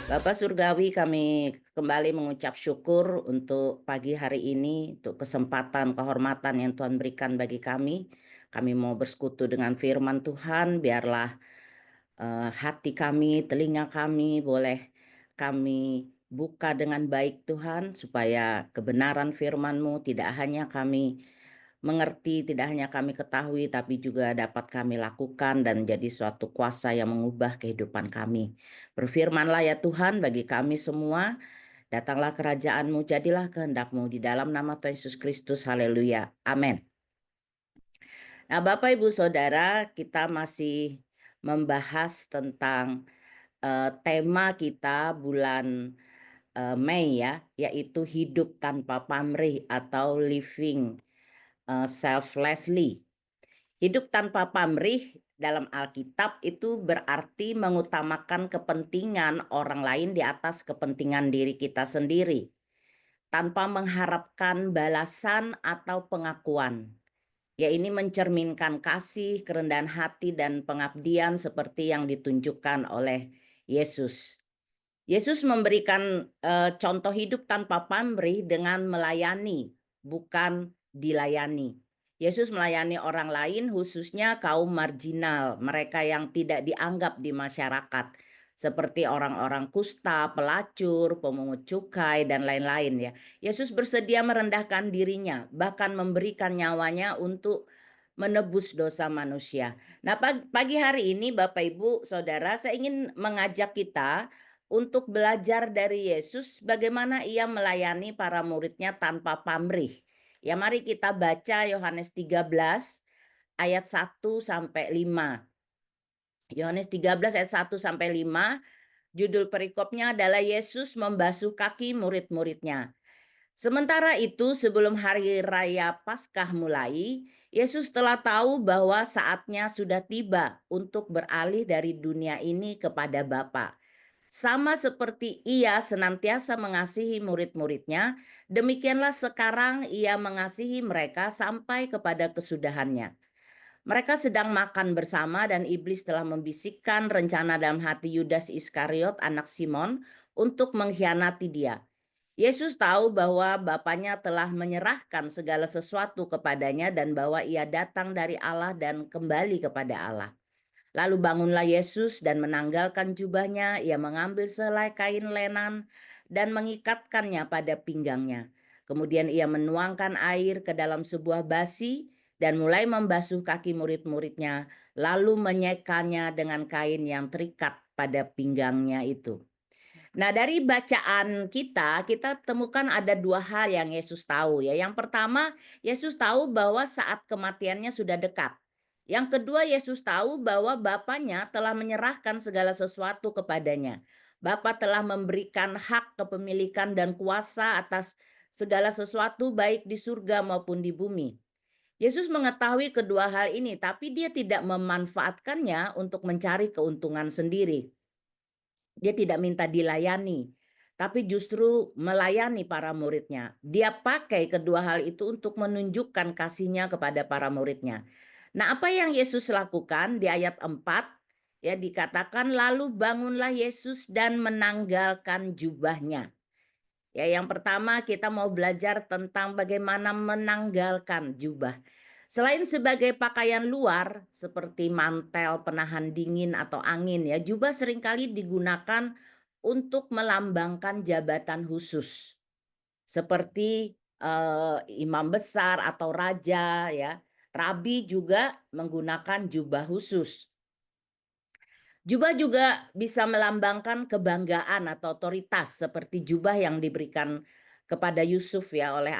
Bapak Surgawi, kami kembali mengucap syukur untuk pagi hari ini, untuk kesempatan, kehormatan yang Tuhan berikan bagi kami. Kami mau bersekutu dengan firman Tuhan, biarlah hati kami, telinga kami boleh kami buka dengan baik Tuhan, supaya kebenaran firman-Mu tidak hanya kami mengerti, tidak hanya kami ketahui, tapi juga dapat kami lakukan dan jadi suatu kuasa yang mengubah kehidupan kami. Berfirmanlah ya Tuhan bagi kami semua, datanglah kerajaan-Mu, jadilah kehendak-Mu di dalam nama Tuhan Yesus Kristus. Haleluya. Amin. Nah, Bapak Ibu Saudara, kita masih membahas tentang tema kita bulan Mei ya, yaitu hidup tanpa pamrih atau living selflessly. Hidup tanpa pamrih dalam Alkitab itu berarti mengutamakan kepentingan orang lain di atas kepentingan diri kita sendiri, tanpa mengharapkan balasan atau pengakuan. Ya, ini mencerminkan kasih, kerendahan hati, dan pengabdian seperti yang ditunjukkan oleh Yesus. Yesus memberikan contoh hidup tanpa pamrih dengan melayani, bukan dilayani. Yesus melayani orang lain, khususnya kaum marginal, mereka yang tidak dianggap di masyarakat, seperti orang-orang kusta, pelacur, pemungut cukai, dan lain-lain ya. Yesus bersedia merendahkan dirinya, bahkan memberikan nyawanya untuk menebus dosa manusia. Nah, pagi hari ini Bapak Ibu Saudara, saya ingin mengajak kita untuk belajar dari Yesus bagaimana ia melayani para muridnya tanpa pamrih. Ya, mari kita baca Yohanes 13 ayat 1 sampai 5. Yohanes 13 ayat 1 sampai 5, judul perikopnya adalah Yesus membasuh kaki murid-muridnya. Sementara itu, sebelum hari raya Paskah mulai, Yesus telah tahu bahwa saatnya sudah tiba untuk beralih dari dunia ini kepada Bapa. Sama seperti ia senantiasa mengasihi murid-muridnya, demikianlah sekarang ia mengasihi mereka sampai kepada kesudahannya. Mereka sedang makan bersama dan iblis telah membisikkan rencana dalam hati Yudas Iskariot, anak Simon, untuk mengkhianati dia. Yesus tahu bahwa Bapaknya telah menyerahkan segala sesuatu kepadanya dan bahwa ia datang dari Allah dan kembali kepada Allah. Lalu bangunlah Yesus dan menanggalkan jubahnya, ia mengambil sehelai kain lenan dan mengikatkannya pada pinggangnya. Kemudian ia menuangkan air ke dalam sebuah basi dan mulai membasuh kaki murid-muridnya, lalu menyekanya dengan kain yang terikat pada pinggangnya itu. Nah, dari bacaan kita temukan ada dua hal yang Yesus tahu ya. Yang pertama, Yesus tahu bahwa saat kematiannya sudah dekat. Yang kedua, Yesus tahu bahwa Bapaknya telah menyerahkan segala sesuatu kepadanya. Bapa telah memberikan hak kepemilikan dan kuasa atas segala sesuatu baik di surga maupun di bumi. Yesus mengetahui kedua hal ini, tapi dia tidak memanfaatkannya untuk mencari keuntungan sendiri. Dia tidak minta dilayani, tapi justru melayani para muridnya. Dia pakai kedua hal itu untuk menunjukkan kasihnya kepada para muridnya. Nah, apa yang Yesus lakukan di ayat 4, ya dikatakan lalu bangunlah Yesus dan menanggalkan jubahnya. Ya, yang pertama kita mau belajar tentang bagaimana menanggalkan jubah. Selain sebagai pakaian luar seperti mantel penahan dingin atau angin ya, jubah seringkali digunakan untuk melambangkan jabatan khusus. Seperti imam besar atau raja ya. Rabi juga menggunakan jubah khusus. Jubah juga bisa melambangkan kebanggaan atau otoritas seperti jubah yang diberikan kepada Yusuf ya oleh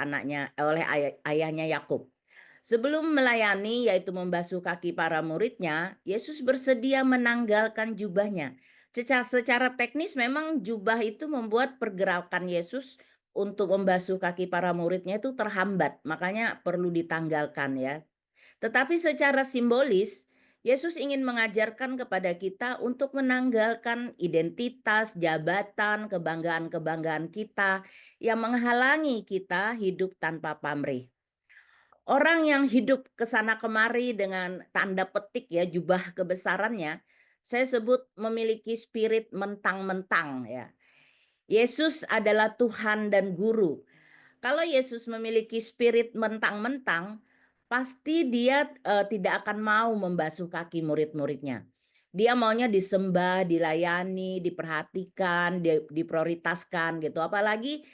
ayahnya Yakub. Sebelum melayani yaitu membasuh kaki para muridnya, Yesus bersedia menanggalkan jubahnya. Secara teknis memang jubah itu membuat pergerakan Yesus untuk membasuh kaki para muridnya itu terhambat, makanya perlu ditanggalkan ya. Tetapi secara simbolis, Yesus ingin mengajarkan kepada kita untuk menanggalkan identitas, jabatan, kebanggaan-kebanggaan kita yang menghalangi kita hidup tanpa pamrih. Orang yang hidup ke sana kemari dengan tanda petik ya jubah kebesarannya, saya sebut memiliki spirit mentang-mentang ya. Yesus adalah Tuhan dan Guru. Kalau Yesus memiliki spirit mentang-mentang, pasti dia tidak akan mau membasuh kaki murid-muridnya. Dia maunya disembah, dilayani, diperhatikan, diprioritaskan gitu. Apalagi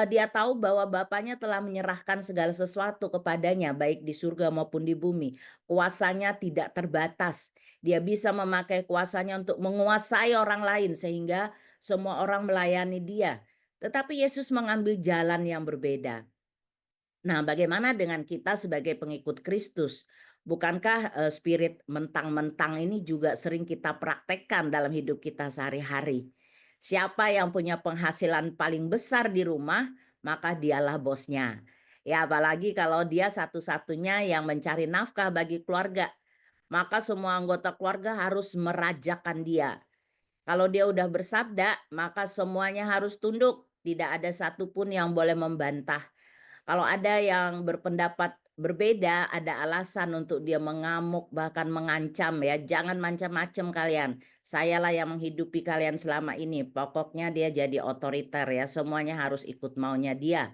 dia tahu bahwa Bapaknya telah menyerahkan segala sesuatu kepadanya, baik di surga maupun di bumi. Kuasanya tidak terbatas. Dia bisa memakai kuasanya untuk menguasai orang lain sehingga semua orang melayani dia. Tetapi Yesus mengambil jalan yang berbeda. Nah, bagaimana dengan kita sebagai pengikut Kristus? Bukankah spirit mentang-mentang ini juga sering kita praktekkan dalam hidup kita sehari-hari? Siapa yang punya penghasilan paling besar di rumah, maka dialah bosnya. Ya, apalagi kalau dia satu-satunya yang mencari nafkah bagi keluarga, maka semua anggota keluarga harus merajakan dia. Kalau dia udah bersabda, maka semuanya harus tunduk. Tidak ada satupun yang boleh membantah. Kalau ada yang berpendapat berbeda, ada alasan untuk dia mengamuk, bahkan mengancam ya. Jangan macam-macam kalian. Sayalah yang menghidupi kalian selama ini. Pokoknya dia jadi otoriter ya. Semuanya harus ikut maunya dia.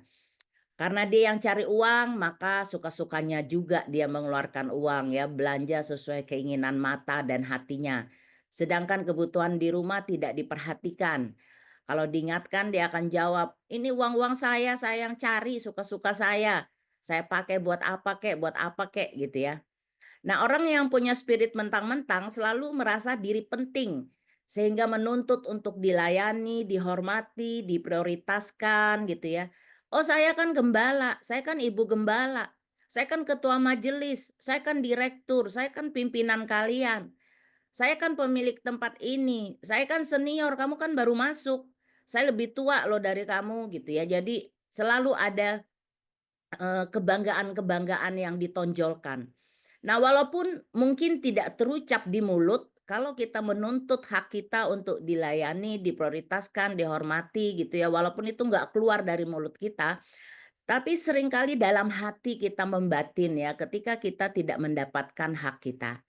Karena dia yang cari uang, maka suka-sukanya juga dia mengeluarkan uang ya, belanja sesuai keinginan mata dan hatinya. Sedangkan kebutuhan di rumah tidak diperhatikan. Kalau diingatkan dia akan jawab, ini uang-uang saya yang cari suka-suka saya. Saya pakai buat apa kek, buat apa kek gitu ya. Nah, orang yang punya spirit mentang-mentang selalu merasa diri penting, sehingga menuntut untuk dilayani, dihormati, diprioritaskan gitu ya. Oh, saya kan gembala, saya kan ibu gembala, saya kan ketua majelis, saya kan direktur, saya kan pimpinan kalian, saya kan pemilik tempat ini, saya kan senior, kamu kan baru masuk, saya lebih tua loh dari kamu gitu ya. Jadi selalu ada kebanggaan-kebanggaan yang ditonjolkan. Nah, walaupun mungkin tidak terucap di mulut, kalau kita menuntut hak kita untuk dilayani, diprioritaskan, dihormati gitu ya, walaupun itu nggak keluar dari mulut kita, tapi seringkali dalam hati kita membatin ya, ketika kita tidak mendapatkan hak kita.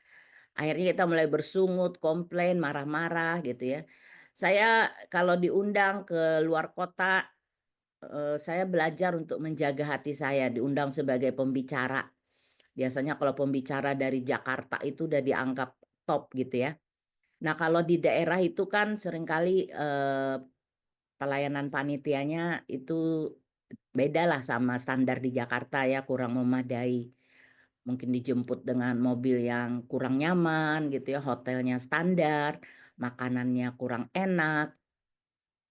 Akhirnya kita mulai bersungut, komplain, marah-marah gitu ya. Saya kalau diundang ke luar kota, saya belajar untuk menjaga hati saya, diundang sebagai pembicara. Biasanya kalau pembicara dari Jakarta itu udah dianggap top gitu ya. Nah, kalau di daerah itu kan seringkali pelayanan panitianya itu beda lah sama standar di Jakarta ya, kurang memadai. Mungkin dijemput dengan mobil yang kurang nyaman gitu ya, hotelnya standar, makanannya kurang enak.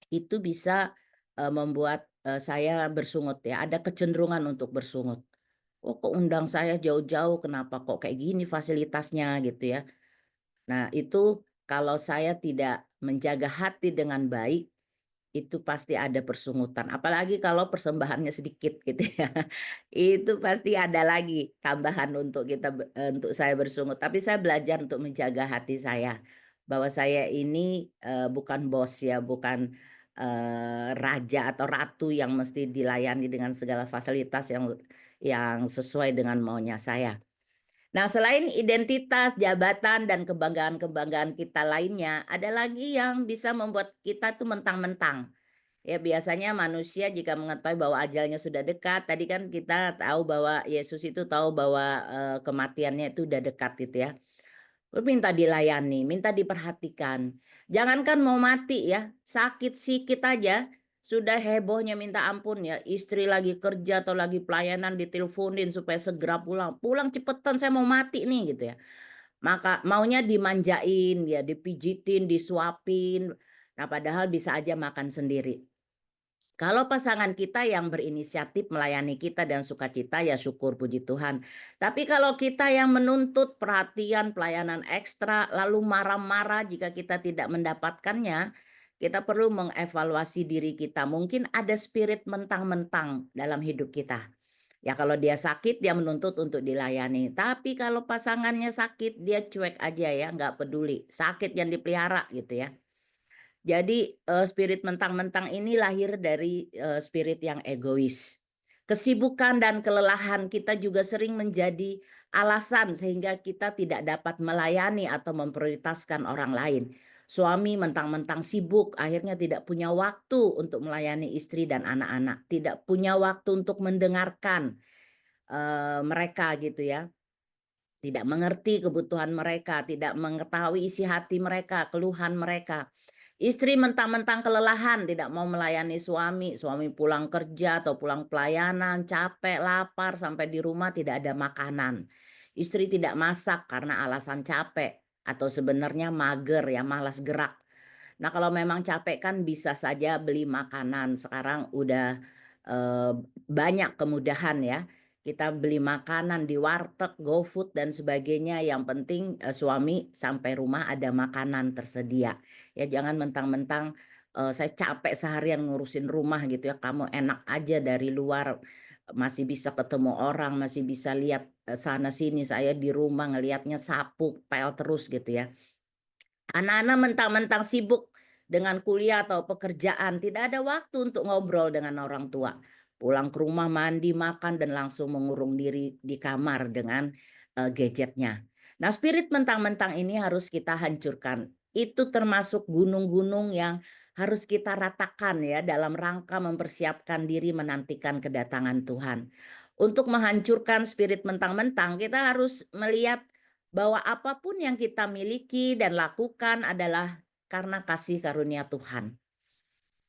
Itu bisa membuat saya bersungut ya, ada kecenderungan untuk bersungut. Oh, kok undang saya jauh-jauh, kenapa kok kayak gini fasilitasnya gitu ya. Nah, itu kalau saya tidak menjaga hati dengan baik, itu pasti ada persungutan. Apalagi kalau persembahannya sedikit gitu ya. Itu pasti ada lagi tambahan untuk kita untuk saya bersungut. Tapi saya belajar untuk menjaga hati saya. Bahwa saya ini bukan bos ya, bukan raja atau ratu yang mesti dilayani dengan segala fasilitas yang sesuai dengan maunya saya. Nah, selain identitas, jabatan, dan kebanggaan-kebanggaan kita lainnya, ada lagi yang bisa membuat kita tuh mentang-mentang. Ya, biasanya manusia jika mengetahui bahwa ajalnya sudah dekat, tadi kan kita tahu bahwa Yesus itu tahu bahwa kematiannya itu udah dekat gitu ya. Lu minta dilayani, minta diperhatikan. Jangankan mau mati ya, sakit sikit aja sudah hebohnya minta ampun ya. Istri lagi kerja atau lagi pelayanan diteleponin supaya segera pulang. Pulang cepetan saya mau mati nih gitu ya. Maka maunya dimanjain ya, dipijitin, disuapin. Nah, padahal bisa aja makan sendiri. Kalau pasangan kita yang berinisiatif melayani kita dan sukacita, ya syukur puji Tuhan. Tapi kalau kita yang menuntut perhatian, pelayanan ekstra, lalu marah-marah jika kita tidak mendapatkannya, kita perlu mengevaluasi diri kita. Mungkin ada spirit mentang-mentang dalam hidup kita. Ya kalau dia sakit, dia menuntut untuk dilayani. Tapi kalau pasangannya sakit, dia cuek aja ya, nggak peduli. Sakit yang dipelihara gitu ya. Jadi spirit mentang-mentang ini lahir dari spirit yang egois. Kesibukan dan kelelahan kita juga sering menjadi alasan sehingga kita tidak dapat melayani atau memprioritaskan orang lain. Suami mentang-mentang sibuk, akhirnya tidak punya waktu untuk melayani istri dan anak-anak, tidak punya waktu untuk mendengarkan mereka gitu ya. Tidak mengerti kebutuhan mereka, tidak mengetahui isi hati mereka, keluhan mereka. Istri mentang-mentang kelelahan, tidak mau melayani suami. Suami pulang kerja atau pulang pelayanan, capek, lapar, sampai di rumah tidak ada makanan. Istri tidak masak karena alasan capek atau sebenarnya mager ya, malas gerak. Nah, kalau memang capek kan bisa saja beli makanan. Sekarang udah banyak kemudahan ya. Kita beli makanan di warteg, GoFood dan sebagainya. Yang penting suami sampai rumah ada makanan tersedia. Ya jangan mentang-mentang saya capek seharian ngurusin rumah gitu ya. Kamu enak aja dari luar masih bisa ketemu orang, masih bisa lihat sana sini. Saya di rumah ngelihatnya sapu, pel terus gitu ya. Anak-anak mentang-mentang sibuk dengan kuliah atau pekerjaan, tidak ada waktu untuk ngobrol dengan orang tua. Pulang ke rumah mandi, makan, dan langsung mengurung diri di kamar dengan gadgetnya. Nah, spirit mentang-mentang ini harus kita hancurkan. Itu termasuk gunung-gunung yang harus kita ratakan ya dalam rangka mempersiapkan diri menantikan kedatangan Tuhan. Untuk menghancurkan spirit mentang-mentang, kita harus melihat bahwa apapun yang kita miliki dan lakukan adalah karena kasih karunia Tuhan.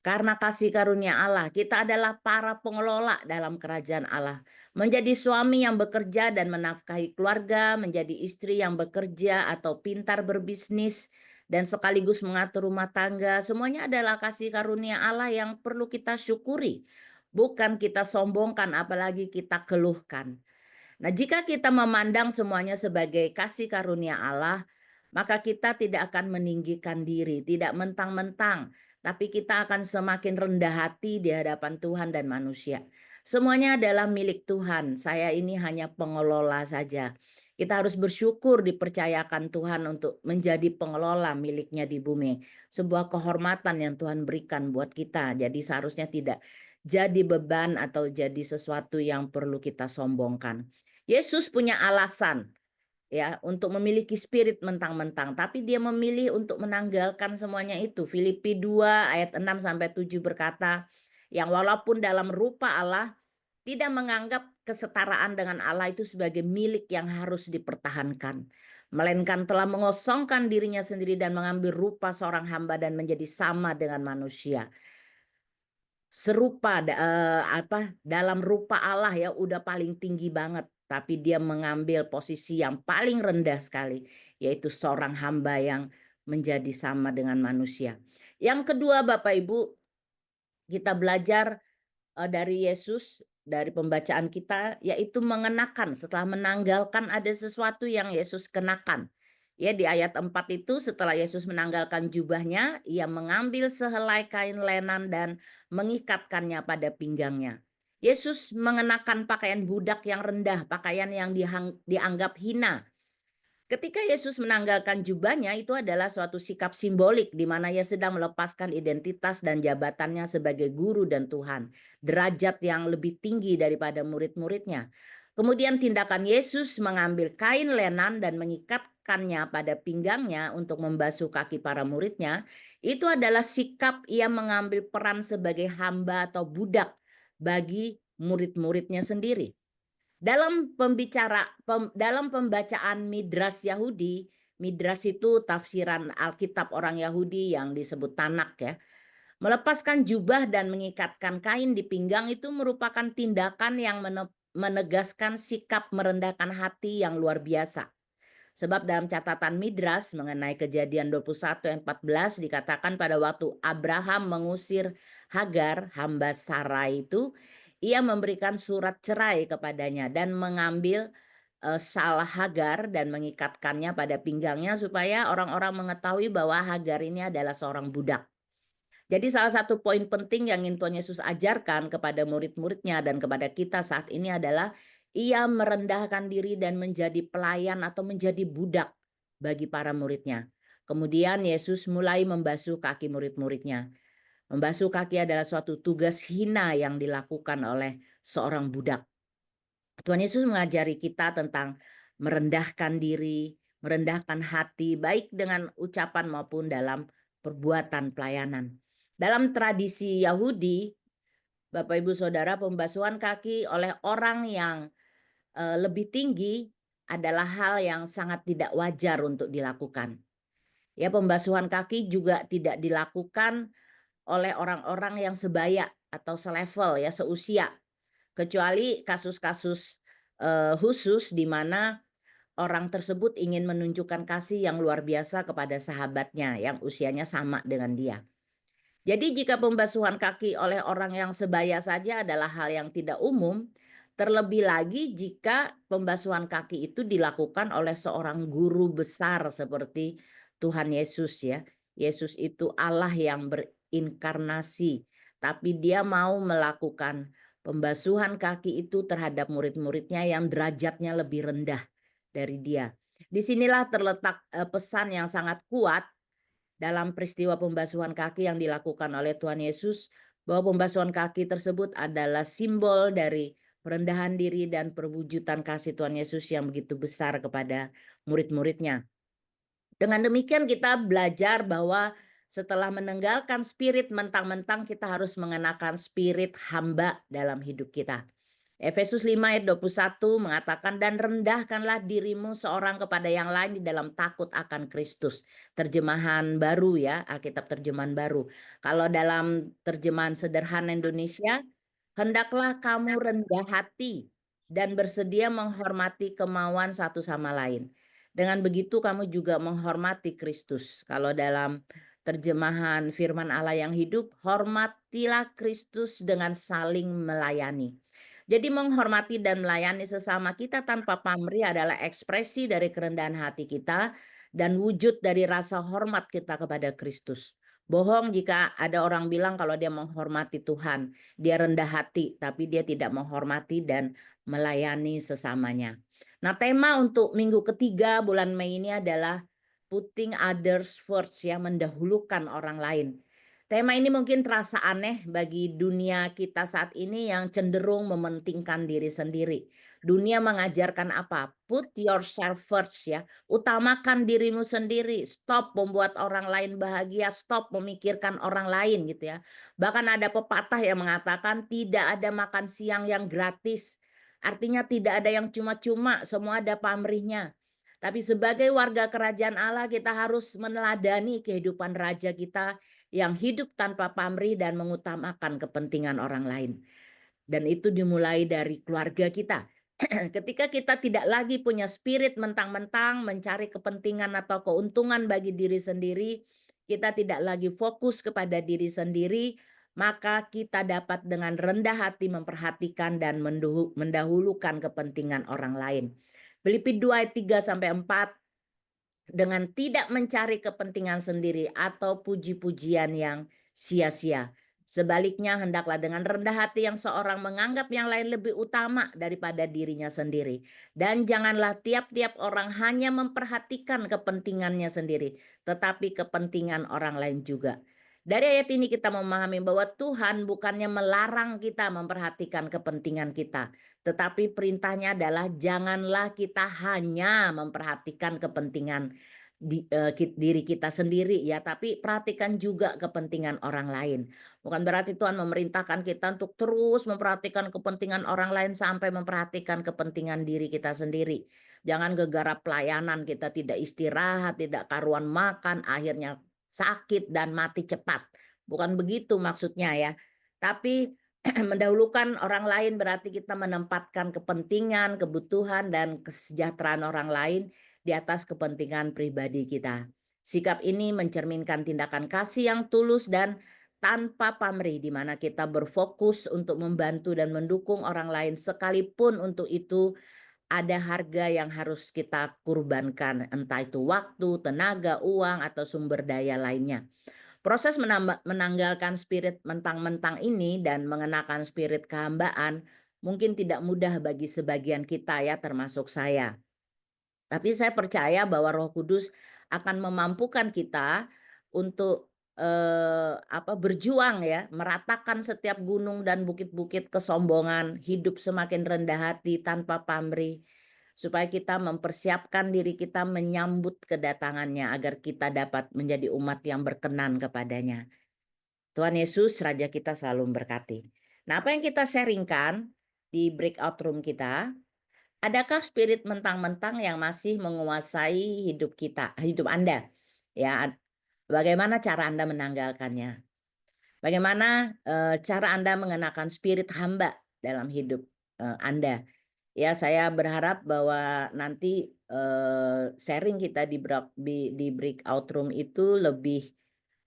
Karena kasih karunia Allah, kita adalah para pengelola dalam kerajaan Allah. Menjadi suami yang bekerja dan menafkahi keluarga, menjadi istri yang bekerja atau pintar berbisnis, dan sekaligus mengatur rumah tangga, semuanya adalah kasih karunia Allah yang perlu kita syukuri. Bukan kita sombongkan, apalagi kita keluhkan. Nah, jika kita memandang semuanya sebagai kasih karunia Allah, maka kita tidak akan meninggikan diri, tidak mentang-mentang, tapi kita akan semakin rendah hati di hadapan Tuhan dan manusia. Semuanya adalah milik Tuhan. Saya ini hanya pengelola saja. Kita harus bersyukur dipercayakan Tuhan untuk menjadi pengelola miliknya di bumi. Sebuah kehormatan yang Tuhan berikan buat kita. Jadi seharusnya tidak jadi beban atau jadi sesuatu yang perlu kita sombongkan. Yesus punya alasan ya untuk memiliki spirit mentang-mentang, tapi dia memilih untuk menanggalkan semuanya itu. Filipi 2 ayat 6 sampai 7 berkata, yang walaupun dalam rupa Allah tidak menganggap kesetaraan dengan Allah itu sebagai milik yang harus dipertahankan, melainkan telah mengosongkan dirinya sendiri dan mengambil rupa seorang hamba dan menjadi sama dengan manusia. Serupa dalam rupa Allah ya udah paling tinggi banget, tapi dia mengambil posisi yang paling rendah sekali, yaitu seorang hamba yang menjadi sama dengan manusia. Yang kedua Bapak Ibu, kita belajar dari Yesus, dari pembacaan kita, yaitu mengenakan setelah menanggalkan ada sesuatu yang Yesus kenakan. Ya di ayat 4 itu setelah Yesus menanggalkan jubahnya, ia mengambil sehelai kain lenan dan mengikatkannya pada pinggangnya. Yesus mengenakan pakaian budak yang rendah, pakaian yang dianggap hina. Ketika Yesus menanggalkan jubahnya, itu adalah suatu sikap simbolik di mana ia sedang melepaskan identitas dan jabatannya sebagai guru dan Tuhan, derajat yang lebih tinggi daripada murid-muridnya. Kemudian tindakan Yesus mengambil kain lenan dan mengikatkannya pada pinggangnya untuk membasuh kaki para muridnya, itu adalah sikap ia mengambil peran sebagai hamba atau budak bagi murid-muridnya sendiri. Dalam pembacaan Midras Yahudi, Midras itu tafsiran Alkitab orang Yahudi yang disebut Tanak ya. Melepaskan jubah dan mengikatkan kain di pinggang itu merupakan tindakan yang menegaskan sikap merendahkan hati yang luar biasa. Sebab dalam catatan Midras mengenai Kejadian 21 ayat 14 dikatakan pada waktu Abraham mengusir Hagar, hamba Sarai itu, ia memberikan surat cerai kepadanya dan mengambil salah Hagar dan mengikatkannya pada pinggangnya supaya orang-orang mengetahui bahwa Hagar ini adalah seorang budak. Jadi salah satu poin penting yang ingin Tuhan Yesus ajarkan kepada murid-muridnya dan kepada kita saat ini adalah ia merendahkan diri dan menjadi pelayan atau menjadi budak bagi para muridnya. Kemudian Yesus mulai membasuh kaki murid-muridnya. Membasuh kaki adalah suatu tugas hina yang dilakukan oleh seorang budak. Tuhan Yesus mengajari kita tentang merendahkan diri, merendahkan hati, baik dengan ucapan maupun dalam perbuatan pelayanan. Dalam tradisi Yahudi, Bapak Ibu Saudara, pembasuhan kaki oleh orang yang lebih tinggi adalah hal yang sangat tidak wajar untuk dilakukan. Ya, pembasuhan kaki juga tidak dilakukan oleh orang-orang yang sebaya atau selevel ya, seusia. Kecuali kasus-kasus khusus di mana orang tersebut ingin menunjukkan kasih yang luar biasa kepada sahabatnya yang usianya sama dengan dia. Jadi jika pembasuhan kaki oleh orang yang sebaya saja adalah hal yang tidak umum, terlebih lagi jika pembasuhan kaki itu dilakukan oleh seorang guru besar seperti Tuhan Yesus ya. Yesus itu Allah yang berinkarnasi, tapi dia mau melakukan pembasuhan kaki itu terhadap murid-muridnya yang derajatnya lebih rendah dari dia. Disinilah terletak pesan yang sangat kuat dalam peristiwa pembasuhan kaki yang dilakukan oleh Tuhan Yesus, bahwa pembasuhan kaki tersebut adalah simbol dari perendahan diri dan perwujudan kasih Tuhan Yesus yang begitu besar kepada murid-muridnya. Dengan demikian kita belajar bahwa setelah meninggalkan spirit mentang-mentang, kita harus mengenakan spirit hamba dalam hidup kita. Efesus 5 ayat 21 mengatakan, dan rendahkanlah dirimu seorang kepada yang lain di dalam takut akan Kristus. Terjemahan baru ya, Alkitab terjemahan baru. Kalau dalam terjemahan sederhana Indonesia, hendaklah kamu rendah hati dan bersedia menghormati kemauan satu sama lain. Dengan begitu kamu juga menghormati Kristus. Kalau dalam terjemahan firman Allah yang hidup, hormatilah Kristus dengan saling melayani. Jadi menghormati dan melayani sesama kita tanpa pamrih adalah ekspresi dari kerendahan hati kita dan wujud dari rasa hormat kita kepada Kristus. Bohong jika ada orang bilang kalau dia menghormati Tuhan, dia rendah hati, tapi dia tidak menghormati dan melayani sesamanya. Nah, tema untuk minggu ketiga bulan Mei ini adalah putting others first, ya, mendahulukan orang lain. Tema ini mungkin terasa aneh bagi dunia kita saat ini yang cenderung mementingkan diri sendiri. Dunia mengajarkan apa? Put yourself first ya. Utamakan dirimu sendiri. Stop membuat orang lain bahagia. Stop memikirkan orang lain gitu ya. Bahkan ada pepatah yang mengatakan tidak ada makan siang yang gratis. Artinya tidak ada yang cuma-cuma. Semua ada pamrihnya. Tapi sebagai warga kerajaan Allah kita harus meneladani kehidupan raja kita yang hidup tanpa pamrih dan mengutamakan kepentingan orang lain. Dan itu dimulai dari keluarga kita. Ketika kita tidak lagi punya spirit mentang-mentang mencari kepentingan atau keuntungan bagi diri sendiri, kita tidak lagi fokus kepada diri sendiri, maka kita dapat dengan rendah hati memperhatikan dan mendahulukan kepentingan orang lain. Filipi 2 ayat 3 sampai 4, dengan tidak mencari kepentingan sendiri atau puji-pujian yang sia-sia. Sebaliknya, hendaklah dengan rendah hati yang seorang menganggap yang lain lebih utama daripada dirinya sendiri. Dan janganlah tiap-tiap orang hanya memperhatikan kepentingannya sendiri, tetapi kepentingan orang lain juga. Dari ayat ini kita memahami bahwa Tuhan bukannya melarang kita memperhatikan kepentingan kita, tetapi perintahnya adalah janganlah kita hanya memperhatikan kepentingan diri kita sendiri ya, tapi perhatikan juga kepentingan orang lain. Bukan berarti Tuhan memerintahkan kita untuk terus memperhatikan kepentingan orang lain sampai memperhatikan kepentingan diri kita sendiri. Jangan gegara pelayanan kita tidak istirahat, tidak karuan makan, akhirnya sakit dan mati cepat. Bukan begitu maksudnya ya. Tapi mendahulukan orang lain berarti kita menempatkan kepentingan, kebutuhan, dan kesejahteraan orang lain di atas kepentingan pribadi kita. Sikap ini mencerminkan tindakan kasih yang tulus dan tanpa pamrih, di mana kita berfokus untuk membantu dan mendukung orang lain sekalipun untuk itu ada harga yang harus kita kurbankan, entah itu waktu, tenaga, uang, atau sumber daya lainnya. Proses menanggalkan spirit mentang-mentang ini dan mengenakan spirit kehambaan mungkin tidak mudah bagi sebagian kita ya, termasuk saya. Tapi saya percaya bahwa Roh Kudus akan memampukan kita untuk berjuang ya, meratakan setiap gunung dan bukit-bukit kesombongan, hidup semakin rendah hati tanpa pamrih, supaya kita mempersiapkan diri kita menyambut kedatangannya agar kita dapat menjadi umat yang berkenan kepadanya. Tuhan Yesus, Raja kita selalu memberkati. Nah, apa yang kita sharingkan di breakout room kita, adakah spirit mentang-mentang yang masih menguasai hidup kita, hidup Anda? Ya, bagaimana cara Anda menanggalkannya? Bagaimana cara Anda mengenakan spirit hamba dalam hidup Anda? Ya, saya berharap bahwa nanti sharing kita di breakout room itu lebih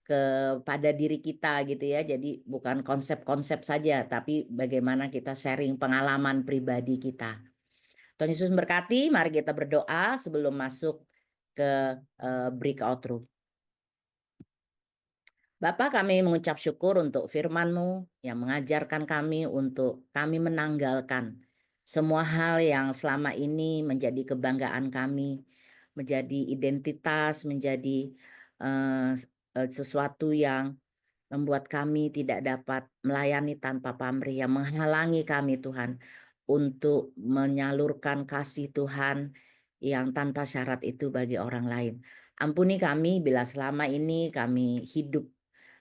kepada diri kita gitu ya. Jadi bukan konsep-konsep saja, tapi bagaimana kita sharing pengalaman pribadi kita. Tuhan Yesus memberkati. Mari kita berdoa sebelum masuk ke breakout room. Bapa, kami mengucap syukur untuk firman-Mu yang mengajarkan kami untuk kami menanggalkan semua hal yang selama ini menjadi kebanggaan kami, menjadi identitas, menjadi sesuatu yang membuat kami tidak dapat melayani tanpa pamrih, yang menghalangi kami Tuhan untuk menyalurkan kasih Tuhan yang tanpa syarat itu bagi orang lain. Ampuni kami bila selama ini kami hidup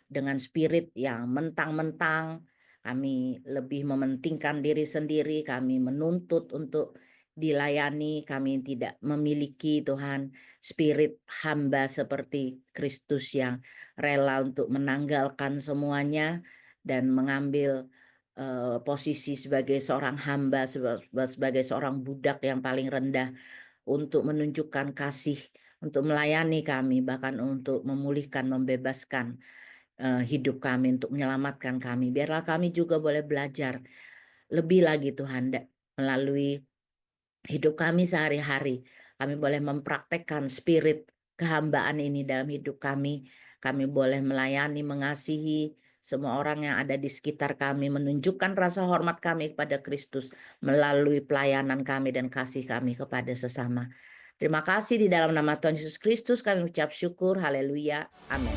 dengan spirit yang mentang-mentang, kami lebih mementingkan diri sendiri, kami menuntut untuk dilayani, kami tidak memiliki Tuhan spirit hamba seperti Kristus yang rela untuk menanggalkan semuanya dan mengambil posisi sebagai seorang hamba, sebagai seorang budak yang paling rendah untuk menunjukkan kasih, untuk melayani kami, bahkan untuk memulihkan, membebaskan hidup kami, untuk menyelamatkan kami. Biarlah kami juga boleh belajar lebih lagi Tuhan melalui hidup kami sehari-hari. Kami boleh mempraktekkan spirit kehambaan ini dalam hidup kami. Kami boleh melayani, mengasihi semua orang yang ada di sekitar kami, menunjukkan rasa hormat kami kepada Kristus melalui pelayanan kami dan kasih kami kepada sesama. Terima kasih di dalam nama Tuhan Yesus Kristus kami ucap syukur. Haleluya. Amin.